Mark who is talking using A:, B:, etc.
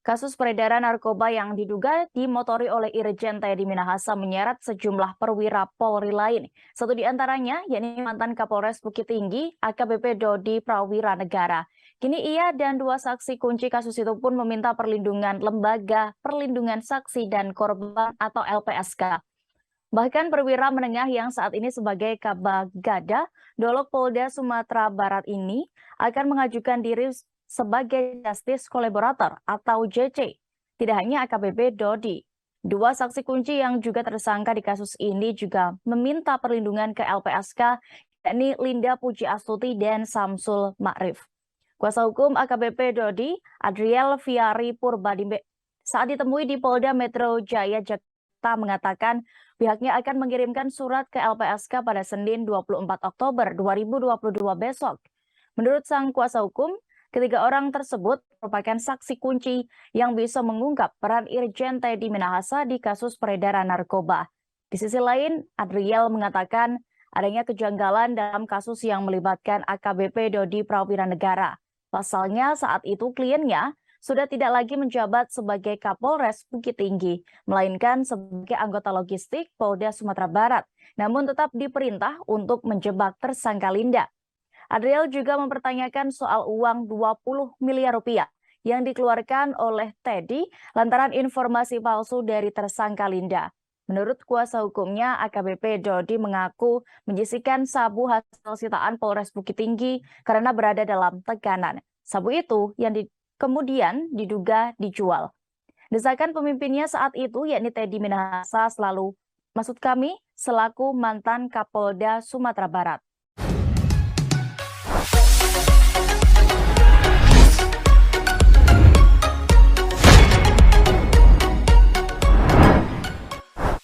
A: Kasus peredaran narkoba yang diduga dimotori oleh Irjen Teddy Minahasa menyeret sejumlah perwira Polri lain. Satu di antaranya, yakni mantan Kapolres Bukit Tinggi, AKBP Dodi Prawira Negara. Kini ia dan dua saksi kunci kasus itu pun meminta perlindungan Lembaga Perlindungan Saksi dan Korban atau LPSK. Bahkan perwira menengah yang saat ini sebagai Kabagada, Dolok Polda Sumatera Barat ini akan mengajukan diri sebagai Justice Collaborator atau JC. Tidak hanya AKBP Dodi, dua saksi kunci yang juga tersangka di kasus ini juga meminta perlindungan ke LPSK, yakni Linda Puji Astuti dan Samsul Ma'rif. Kuasa hukum AKBP Dodi, Adriel Viari Purbadimbe, saat ditemui di Polda Metro Jaya Jakarta mengatakan pihaknya akan mengirimkan surat ke LPSK pada Senin 24 Oktober 2022 besok. Menurut sang kuasa hukum, ketiga orang tersebut merupakan saksi kunci yang bisa mengungkap peran Irjen Teddy Minahasa di kasus peredaran narkoba. Di sisi lain, Adriel mengatakan adanya kejanggalan dalam kasus yang melibatkan AKBP Dodi Prawira Negara. Pasalnya saat itu kliennya sudah tidak lagi menjabat sebagai Kapolres Bukit Tinggi, melainkan sebagai anggota logistik Polda Sumatera Barat, namun tetap diperintah untuk menjebak tersangka Linda. Adriel juga mempertanyakan soal uang 20 miliar rupiah yang dikeluarkan oleh Teddy lantaran informasi palsu dari tersangka Linda. Menurut kuasa hukumnya, AKBP Dodi mengaku menyisikan sabu hasil sitaan Polres Bukit Tinggi karena berada dalam tekanan. Sabu itu yang kemudian diduga dijual. Desakan pemimpinnya saat itu, yakni Teddy Minahasa selaku mantan Kapolda Sumatera Barat.